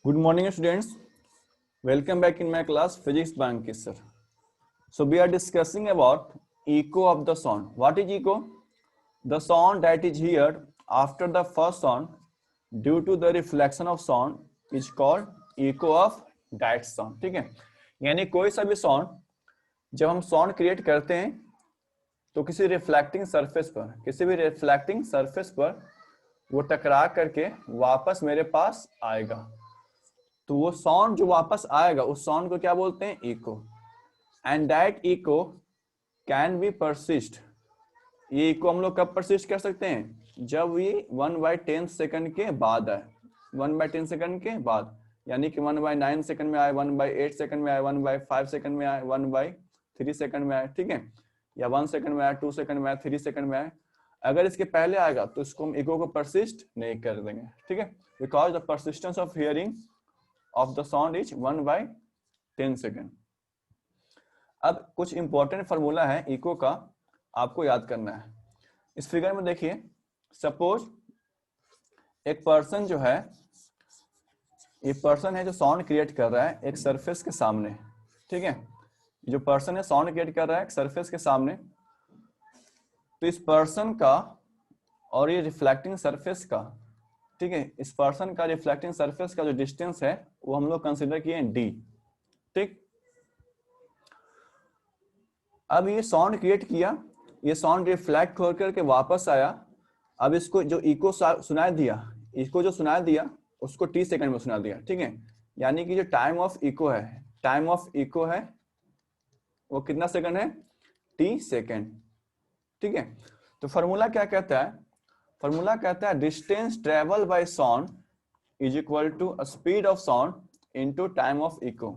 Good morning, students. Welcome back in my class Physics by Ankit sir. So we are discussing about echo of the sound. What is echo? The sound that is heard after the first sound due to the reflection of sound is called echo of that sound. ठीक है, यानी कोई सा भी sound जब हम sound create करते हैं तो किसी रिफ्लेक्टिंग सरफेस पर वो टकरा करके वापस मेरे पास आएगा, तो वो साउंड जो वापस आएगा उस साउंड को क्या बोलते हैं? Echo. And that echo can be persist. ये इको हम लोग कब परसिस्ट कर सकते हैं? जब ये 1/10 सेकंड के बाद आए. 1/10 सेकंड के बाद, यानी कि 1/9 सेकंड में आए, 1/8 सेकंड में आए, 1/5 सेकंड में आए, 1/3 सेकंड में आए, ठीक है, या 1 सेकंड में आए, 2 सेकंड में आए, 3 सेकंड में आए. अगर इसके पहले आएगा तो इसको हम इको को परसिस्ट नहीं कर देंगे, ठीक है, because the persistence of hearing of the sound is 1/10 second. अब कुछ इंपॉर्टेंट फार्मूला है इको का, आपको याद करना है. इस फिगर में देखिए, सपोज एक पर्सन जो है, ये पर्सन है जो साउंड क्रिएट कर रहा है एक सरफेस के सामने, ठीक है, जो पर्सन है साउंड क्रिएट कर रहा है एक सरफेस के सामने. तो इस पर्सन का और ये रिफ्लेक्टिंग सरफेस का, ठीक है, इस पर्सन का रिफ्लेक्टिंग सरफेस का जो डिस्टेंस है वो हम लोग कंसीडर किए डी. ठीक, अब ये साउंड क्रिएट किया, ये साउंड रिफ्लेक्ट होकर के वापस आया. अब इसको जो इको सुनाई दिया, इसको जो सुनाई दिया उसको टी सेकंड में सुना दिया, ठीक है, यानी कि जो टाइम ऑफ इको है वो कितना सेकंड है? T second. ठीक है, तो फॉर्मूला क्या कहता है? फॉर्मूला कहता है distance travel by sound is equal to speed of sound into time of echo.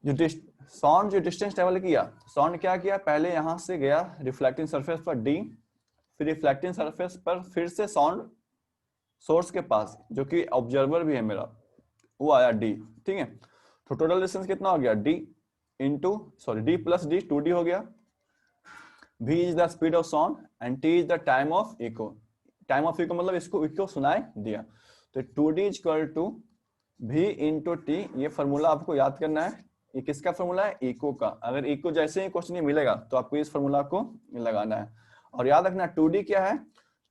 जो साउंड जो डिस्टेंस ट्रेवल किया, साउंड क्या किया? पहले यहां से गया रिफ्लेक्टिंग सरफेस पर डी, फिर रिफ्लेक्टिंग सरफेस पर फिर से साउंड सोर्स के पास जो कि ऑब्जर्वर भी है मेरा, वो आया डी, ठीक है. तो टोटल डिस्टेंस कितना हो गया? डी प्लस डी 2D हो गया. V is the speed of sound and T is the time of echo. Time of echo मतलब इसको इको सुनाई दिया. तो 2D is equal to V into T. ये फॉर्मूला आपको याद करना है. ये किसका फॉर्मूला है? इको का. अगर इको जैसे ही क्वेश्चन ये मिलेगा तो आपको इस फॉर्मूला को लगाना है. और याद रखना 2D क्या है?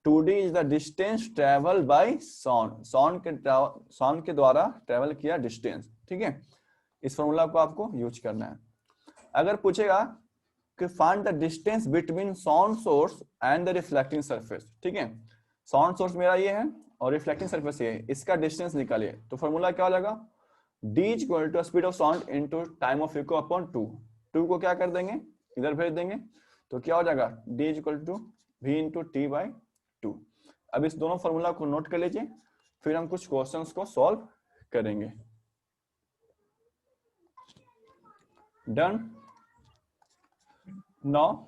2D is the distance travel by sound. Sound के द्वारा ट्रेवल किया डिस्टेंस, ठीक है. इस फॉर्मूला को आपको यूज करना है. अगर पूछेगा कि find the distance between sound source and the reflecting surface, ठीक है, साउंड सोर्स मेरा ये है और रिफ्लेक्टिंग सरफेस ये है, इसका डिस्टेंस निकालिए. तो फॉर्मूला क्या हो जाएगा? d is equal to speed of sound into time of echo upon 2 को क्या कर देंगे? इधर भेज देंगे. तो क्या हो जाएगा? d is equal to v into t by 2. अब इस दोनों फॉर्मूला को नोट कर लीजिए, फिर हम कुछ क्वेश्चंस को सॉल्व करेंगे. Done. Now,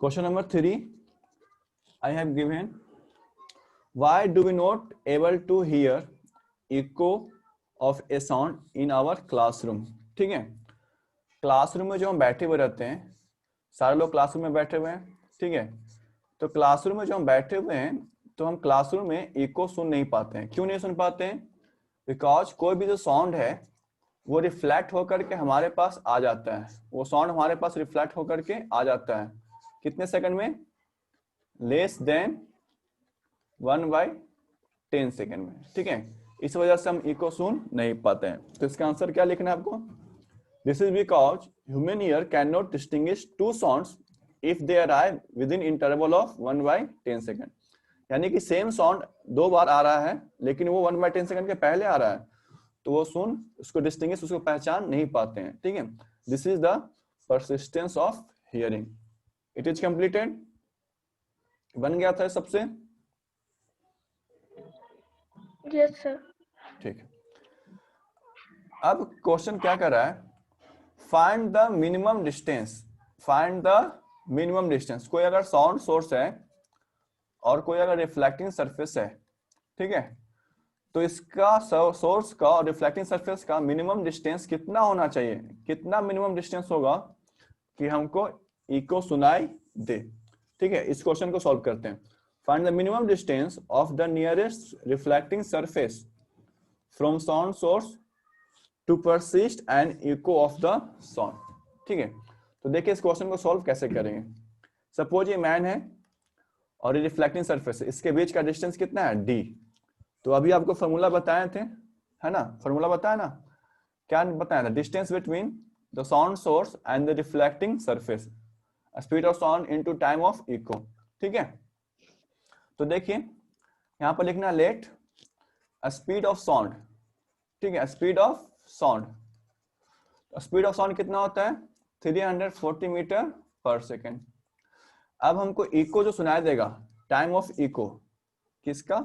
question number 3, I have given, why do we not able to hear echo of a sound in our classroom? ठीक है, क्लासरूम में जो हम बैठे हुए रहते हैं, सारे लोग क्लासरूम में बैठे हुए हैं, ठीक है, तो क्लासरूम में जो हम बैठे हुए हैं तो हम क्लासरूम में इको सुन नहीं पाते हैं. क्यों नहीं सुन पाते हैं? बिकॉज कोई भी जो साउंड है वो रिफ्लेक्ट होकर के हमारे पास आ जाता है. वो साउंड हमारे पास रिफ्लेक्ट होकर के आ जाता है कितने सेकंड में? लेस देन 1/10 सेकंड में, ठीक है. इस वजह से हम इको सुन नहीं पाते हैं. तो इसका आंसर क्या लिखना है आपको? This is because human ear can not distinguish two sounds if they arrive within interval of 1/10 second. यानी कि सेम साउंड 2 बार आ रहा है लेकिन वो 1/10 सेकंड के पहले आ रहा है, तो वो सुन उसको डिस्टिंग्विश, उसको पहचान नहीं पाते हैं, ठीक है. This is the persistence of hearing. It is completed. बन गया था सबसे? Yes sir. ठीक है. अब क्वेश्चन क्या कर रहा है? Find the minimum distance. Find the minimum distance. कोई अगर साउंड सोर्स है और कोई अगर रिफ्लेक्टिंग सरफेस है, ठीक है, तो इसका सोर्स का और रिफ्लेक्टिंग सरफेस का मिनिमम डिस्टेंस कितना होना चाहिए? कितना मिनिमम डिस्टेंस होगा कि हमको इको सुनाई दे? ठीक है, इस क्वेश्चन को सॉल्व करते हैं. Find the minimum distance of the nearest reflecting surface from sound source to persist an echo of the sound. ठीक है, तो देखिए इस क्वेश्चन को सॉल्व कैसे करेंगे. सपोज ये मैन है और ये रिफ्लेक्टिंग सरफेस है, इसके बीच का डिस्टेंस कितना है d. तो अभी आपको फॉर्मूला बताए थे, है ना, फॉर्मूला बताया ना, क्या बताया था, distance between the sound source and the reflecting surface, speed of sound into time of echo. ठीक है, तो देखिए यहां पर लिखना लेट स्पीड ऑफ साउंड. ठीक है, speed of sound, speed of sound कितना होता है 340 मीटर पर सेकेंड. अब हमको इको जो सुनाई देगा, टाइम ऑफ इको, किसका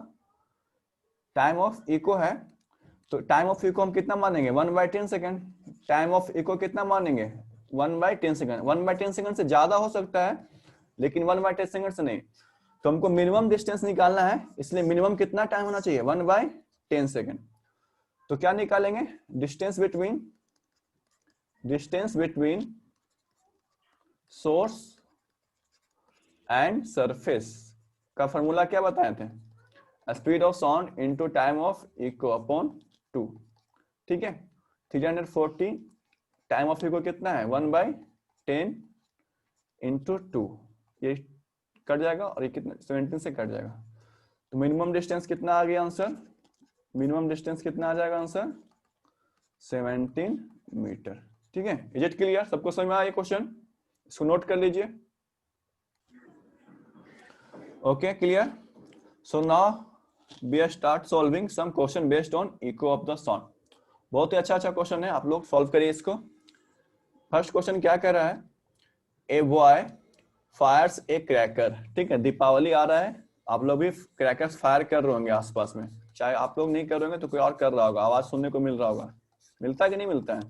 टाइम ऑफ इको है, तो टाइम ऑफ इको हम कितना मानेंगे 1/10 सेकेंड. टाइम ऑफ इको कितना मानेंगे 1/10 सेकेंड. 1/10 सेकेंड से ज्यादा हो सकता है लेकिन 1/10 सेकेंड से नहीं. तो हमको मिनिमम डिस्टेंस निकालना है, इसलिए मिनिमम कितना टाइम होना चाहिए 1/10 सेकेंड. तो क्या निकालेंगे, distance between source and surface का फॉर्मूला क्या बताए थे, speed of sound into time of echo upon 2. ठीक है, 340 टाइम ऑफ इको कितना है 1/10 इंटू 2, ये कट जाएगा और ये कितना 17 से कट जाएगा. तो मिनिमम डिस्टेंस कितना आ गया आंसर, मिनिमम डिस्टेंस कितना आ जाएगा आंसर 17 मीटर. ठीक है, इज इट क्लियर, सबको समझ में आया ये क्वेश्चन, इसको नोट कर लीजिए. Okay clear. So now we start solving some question based on echo of the sound. बहुत ही अच्छा क्वेश्चन है, आप लोग सॉल्व करिए इसको. फर्स्ट क्वेश्चन क्या कह रहा है, a boy fires a cracker. ठीक है, दीपावली आ रहा है, आप लोग भी क्रैकर्स फायर कर रहे होंगे आसपास में, चाहे आप लोग नहीं कर रहे होंगे तो कोई और कर रहा होगा, आवाज सुनने को मिल रहा होगा, मिलता है कि नहीं मिलता है.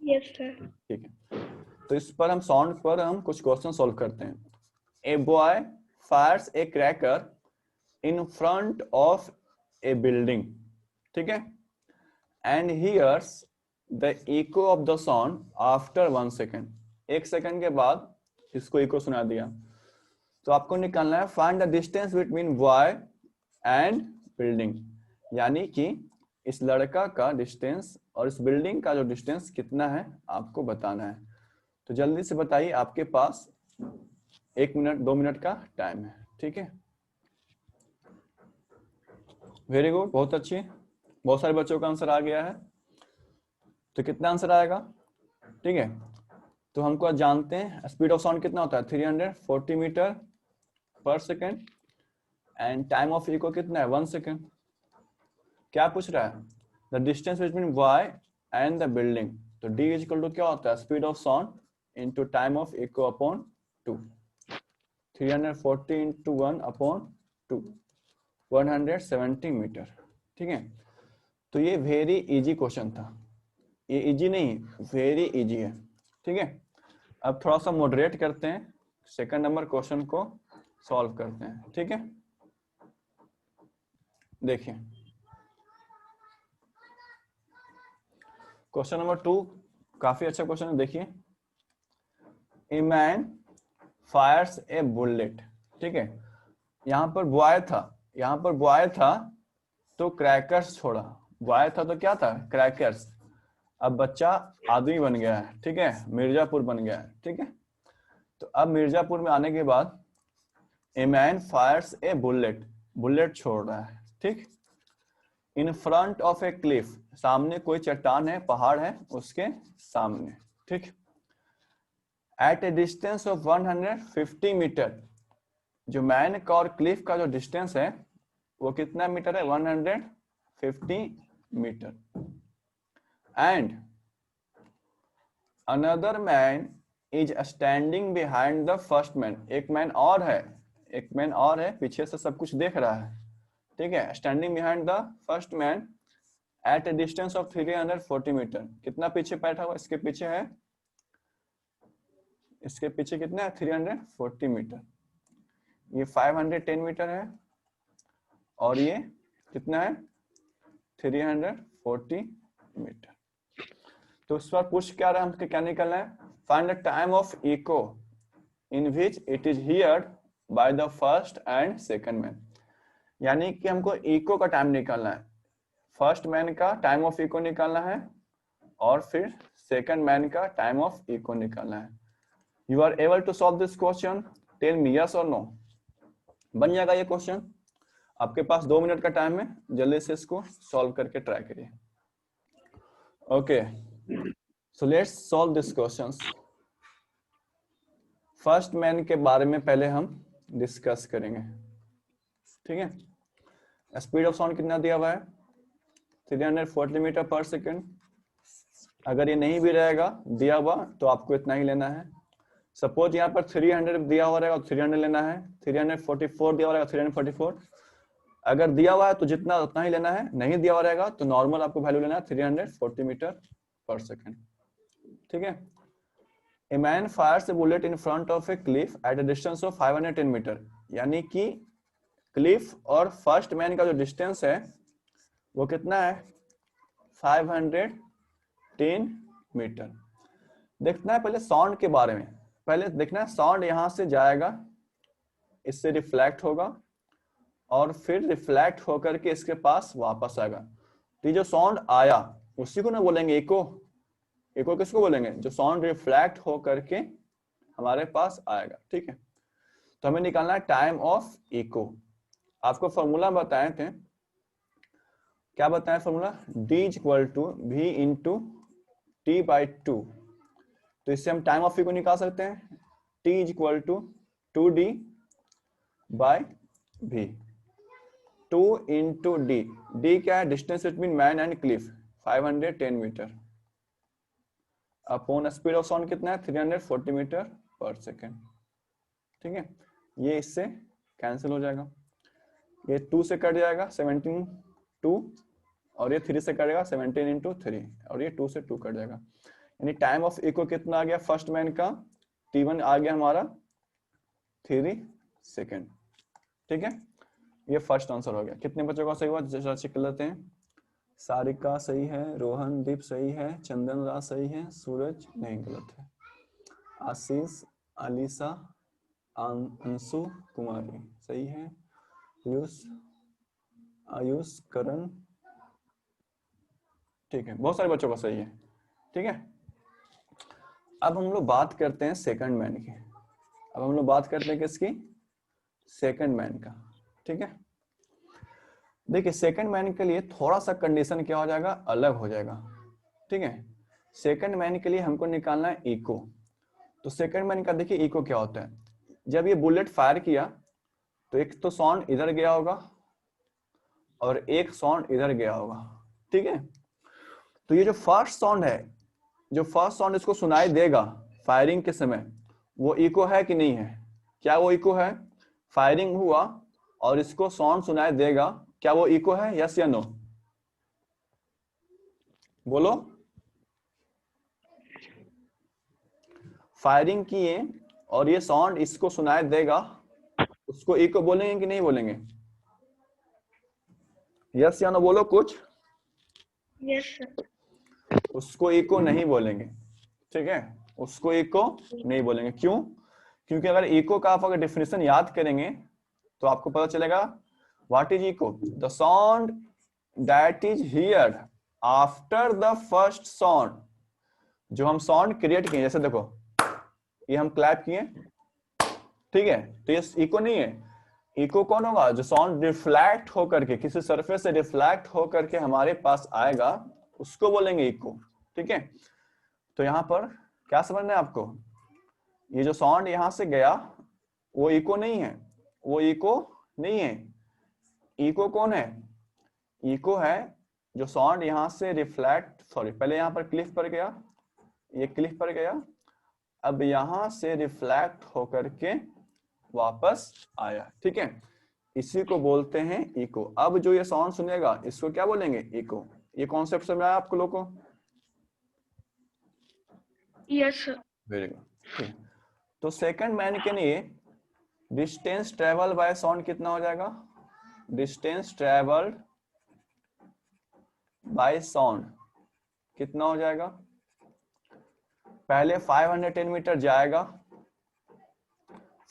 Yes sir. ठीक है, तो इस पर हम साउंड पर हम कुछ क्वेश्चन सॉल्व करते हैं. A boy fires a cracker in front of a building. ठीक है, and hears the echo of the sound after 1 second. 1 second के बाद इसको इको सुना दिया. तो आपको निकालना है find the distance between boy and building, यानी कि इस लड़का का डिस्टेंस और इस बिल्डिंग का जो डिस्टेंस कितना है आपको बताना है. तो जल्दी से बताइए, आपके पास 1 मिनट 2 मिनट का टाइम है. ठीक है, वेरी गुड, बहुत अच्छी, बहुत सारे बच्चों का आंसर आ गया है. तो कितना आंसर आएगा, ठीक है, तो हमको आज जानते हैं स्पीड ऑफ साउंड कितना होता है 340 मीटर पर second and time of echo कितना है 1 सेकेंड. क्या पूछ रहा है, the distance between y and the building. तो डी इज इक्वल टू क्या होता है speed of sound into time of echo upon 2. 340 into 1 अपॉन 2, 170 मीटर. ठीक है, तो ये वेरी इजी क्वेश्चन था, ये इजी नहीं वेरी इजी है. ठीक है, अब थोड़ा सा मॉडरेट करते हैं, सेकंड नंबर क्वेश्चन को सॉल्व करते हैं. ठीक है, देखिए क्वेश्चन नंबर 2 काफी अच्छा क्वेश्चन है. देखिए, a man fires a bullet. ठीक है, यहां पर बॉय था तो क्रैकर्स छोड़ा. बॉय था तो क्या था क्रैकर्स. अब बच्चा आदमी बन गया है. ठीक है, मिर्जापुर बन गया है. ठीक है, तो अब मिर्जापुर में आने के बाद a man fires a bullet छोड़ रहा है. ठीक, in front of a cliff, सामने कोई चट्टान है, पहाड़ है उसके सामने. ठीक, at a distance of 150 metre. जो मैन का और क्लिफ का जो डिस्टेंस है वो कितना मीटर है 150 metre. And another man is standing behind the first man. एक मैन और है पीछे से सब कुछ देख रहा है. ठीक है, standing behind the first man at a distance of 340 metre. कितना पीछे बैठा हुआ, इसके पीछे कितना है 340 मीटर. ये 510 मीटर है और ये कितना है 340 मीटर. तो इस बार पूछ क्या रहा है, हमको क्या निकलना है, find the time of echo in which it is heard by the first and second man. यानी कि हमको इको का टाइम निकालना है, फर्स्ट मैन का टाइम ऑफ इको निकालना है और फिर सेकंड मैन का टाइम ऑफ इको निकालना है। You are able to solve this question, tell me yes और नो। बन जाएगा ये क्वेश्चन, आपके पास 2 मिनट का टाइम है, जल्दी से इसको सॉल्व करके ट्राई करिए। Okay, so let's solve this questions. First man के बारे में पहले हम डिस्कस करेंगे, ठीक है। स्पीड ऑफ साउंड कितना दिया हुआ है, 340 मीटर पर सेकेंड। अगर ये नहीं भी रहेगा दिया हुआ तो आपको इतना ही लेना है। सपोज यहाँ पर 300 दिया हुआ रहेगा तो 300 लेना है, 344 दिया हुआ रहेगा 344। अगर दिया हुआ है तो जितना उतना ही लेना है, नहीं दिया हुआ रहेगा तो नॉर्मल आपको वैल्यू लेना है 340 मीटर पर सेकेंड, ठीक है। A man fires a bullet in front of a cliff at a distance of 510 metre. यानी कि क्लिफ और फर्स्ट मैन का जो डिस्टेंस है वो कितना है, 510 मीटर। देखना है पहले साउंड के बारे में, पहले देखना है साउंड यहां से जाएगा, इससे रिफ्लेक्ट होगा और फिर रिफ्लेक्ट होकर के इसके पास वापस आएगा। तो ये जो साउंड आया उसी को ना बोलेंगे इको। इको किसको बोलेंगे, जो साउंड रिफ्लेक्ट हो करके हमारे पास आएगा, ठीक है। तो हमें निकालना है टाइम ऑफ इको। आपको फॉर्मूला बताए थे, क्या बताया formula, d equal to v into t by 2। तो इससे हम टाइम ऑफ इको निकाल सकते हैं, t equal to 2d by v। 2 into d, d क्या है, distance between man and cliff 510 metre, upon speed of sound कितना है 340 मीटर पर सेकेंड, ठीक है। ये इससे कैंसिल हो जाएगा, ये 2 से कट जाएगा 17 2, और ये 3 से कटेगा 17 इंटू 3, और ये 2 से 2 कट जाएगा। यानी टाइम ऑफ इको कितना आ गया फर्स्ट मैन का, T1 आ गया हमारा 3 सेकेंड, ठीक है। ये फर्स्ट आंसर हो गया। कितने बच्चों का सही हुआ जरा चेक कर लेते हैं। सारिका सही है, रोहन दीप सही है, चंदन राज सही है, सूरज नहीं गलत है, आशीष, अलीसा, अंशु कुमारी सही है, आयुष, आयुष, करण, ठीक है, बहुत सारे बच्चों का सही है, ठीक है। अब हम लोग बात करते हैं सेकंड मैन की। अब हम लोग बात करते हैं किसकी, सेकंड मैन का, ठीक है। देखिए सेकंड मैन के लिए थोड़ा सा कंडीशन क्या हो जाएगा, अलग हो जाएगा, ठीक है। सेकंड मैन के लिए हमको निकालना है इको। तो सेकंड मैन का देखिए इको क्या होता है, जब ये बुलेट फायर किया तो एक तो साउंड इधर गया होगा और एक साउंड इधर गया होगा, ठीक है। तो ये जो फर्स्ट साउंड है, जो फर्स्ट साउंड इसको सुनाई देगा फायरिंग के समय, वो इको है कि नहीं है, क्या वो इको है, फायरिंग हुआ और इसको साउंड सुनाई देगा, क्या वो इको है, यस या नो, बोलो। फायरिंग किए और ये साउंड इसको सुनाई देगा, उसको इको बोलेंगे कि नहीं बोलेंगे, यस या नो बोलो कुछ। Yes, sir. उसको इको नहीं बोलेंगे, ठीक है, उसको इको नहीं बोलेंगे। क्यों, क्योंकि अगर इको का आप अगर डेफिनेशन याद करेंगे तो आपको पता चलेगा what is echo, the sound that is heard after the first sound. जो हम साउंड क्रिएट किए, जैसे देखो ये हम क्लैप किए, ठीक है, तो ये इको नहीं है। इको कौन होगा, जो साउंड रिफ्लेक्ट होकर के किसी सरफेस से रिफ्लेक्ट होकर के हमारे पास आएगा, उसको बोलेंगे इको, ठीक है। तो यहाँ पर क्या समझना है आपको, ये जो साउंड यहां से गया वो इको नहीं है, वो इको नहीं है। इको कौन है, इको है जो साउंड यहां से रिफ्लेक्ट, सॉरी पहले यहां पर क्लिफ पर गया, ये क्लिफ पर गया, अब यहां से रिफ्लेक्ट होकर के वापस आया, ठीक है, इसी को बोलते हैं इको। अब जो ये साउंड सुनेगा इसको क्या बोलेंगे, इको। ये कॉन्सेप्ट समझ आया आपको लोगों को, Yes, sir. वेरी गुड, ठीक। तो सेकंड मैन के लिए डिस्टेंस ट्रेवल बाय साउंड कितना हो जाएगा, डिस्टेंस ट्रेवल्ड बाय साउंड कितना हो जाएगा, पहले 510 मीटर जाएगा,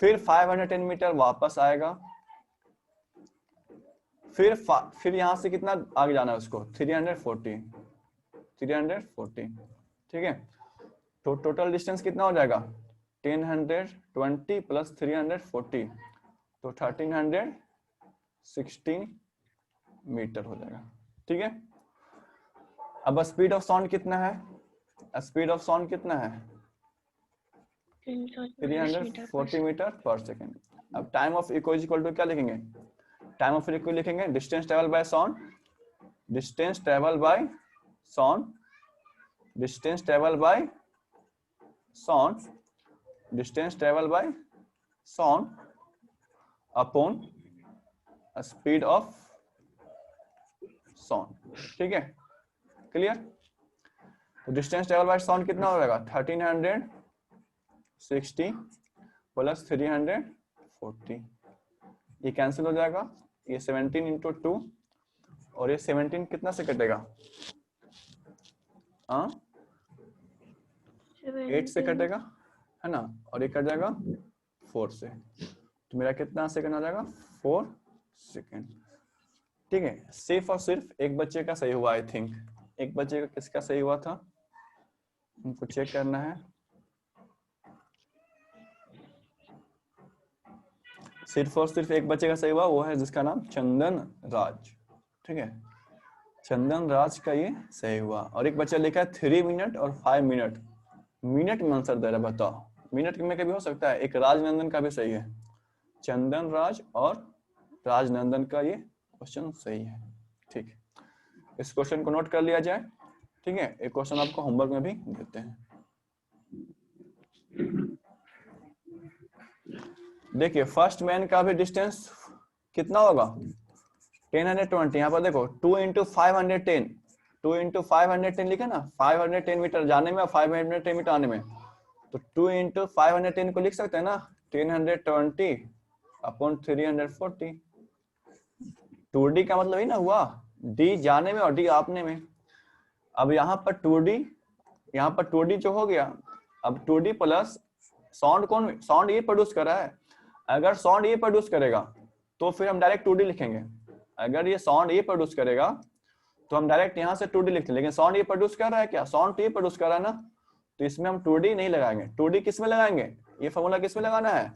फिर 510 मीटर वापस आएगा, फिर यहां से कितना आगे जाना है उसको, 340, ठीक है। तो टोटल डिस्टेंस कितना हो जाएगा, 1020 प्लस 340, तो 1316 मीटर हो जाएगा, ठीक है। अब स्पीड ऑफ साउंड कितना है, स्पीड ऑफ साउंड कितना है, 340 मीटर पर सेकेंड। अब time of echo is equal to क्या लिखेंगे, टाइम ऑफ इको लिखेंगे distance travel by sound, distance travel by sound, distance travel by sound, distance travel by sound upon speed of sound, ठीक है, clear. तो distance travel by sound कितना हो जाएगा, 1360 plus 340, ये कैंसिल हो जाएगा, ये 17 इंटू 2 और ये 17 कितना से कटेगा, 8 से कटेगा, है ना, और ये कट जाएगा 4 से, तो मेरा कितना सेकंड आ जाएगा, 4 सेकंड, ठीक है। सिर्फ और सिर्फ एक बच्चे का सही हुआ, आई थिंक एक बच्चे का किसका सही हुआ था, उनको चेक करना है। सिर्फ और सिर्फ एक बच्चे का सही हुआ, वो है जिसका नाम चंदन राज, ठीक है, चंदन राज का ये सही हुआ। और एक बच्चा लिखा है 3 मिनट और 5 मिनट, मिनट में आंसर दे रहा, बताओ मिनट में कभी हो सकता है, एक राजनंदन का भी सही है, चंदन राज और राजनंदन का ये क्वेश्चन सही है, ठीक है। इस क्वेश्चन को नोट कर लिया जाए, ठीक है। एक क्वेश्चन आपको होमवर्क में भी देते हैं। देखिए फर्स्ट मैन का भी डिस्टेंस कितना होगा, 1020, यहाँ पर देखो 2 इंटू 510, 2 इंटू 510 लिखे ना, 510 मीटर जाने में और 510 मीटर आने में, तो 2 इंटू 510 को लिख सकते हैं ना, 1020 अपॉन 340, 2D का मतलब ही ना हुआ, D जाने में और D आपने में। अब यहाँ पर 2D, यहाँ पर 2D जो हो गया, अब 2D प्लस साउंड, कौन साउंड ये प्रोड्यूस कर रहा है, अगर साउंड ये प्रोड्यूस करेगा तो फिर हम डायरेक्ट 2D लिखेंगे, अगर ये साउंड ये प्रोड्यूस करेगा तो हम डायरेक्ट यहाँ से 2D लिखते हैं, लेकिन साउंड ये प्रोड्यूस कर रहा है क्या, साउंड तो ये प्रोड्यूस कर रहा है ना, तो इसमें हम 2D नहीं लगाएंगे। 2D किस में लगाएंगे, ये फॉर्मूला किस में लगाना है,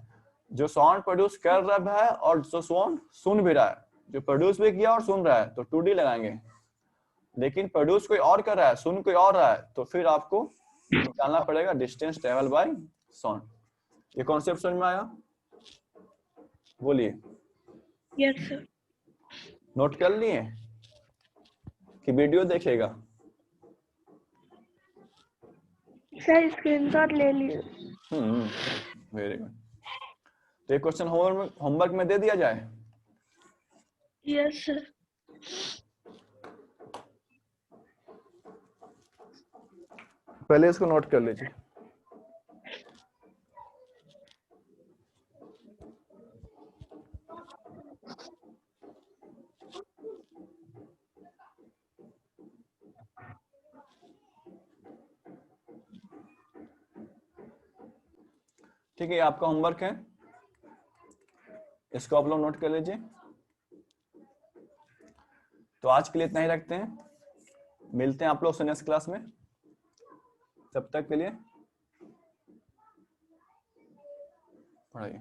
जो साउंड प्रोड्यूस कर रहा है और जो साउंड सुन भी रहा है, जो प्रोड्यूस भी किया और सुन रहा है, तो 2D लगाएंगे। लेकिन प्रोड्यूस कोई और कर रहा है, सुन कोई और रहा है, तो फिर आपको निकालना पड़ेगा डिस्टेंस ट्रेवल बाय साउंड। ये कॉन्सेप्ट समझ में आया, बोलिए। Yes sir. नोट कर लिए कि वीडियो देखेगा, सर स्क्रीनशॉट ले लिए। Very good. तो ये क्वेश्चन होमवर्क में दे दिया जाए। Yes sir. पहले इसको नोट कर लीजिए। ठीक है, आपका होमवर्क है, इसको आप लोग नोट कर लीजिए। तो आज के लिए इतना ही रखते हैं, मिलते हैं आप लोग से नेक्स्ट क्लास में, तब तक के लिए पढ़ाइए।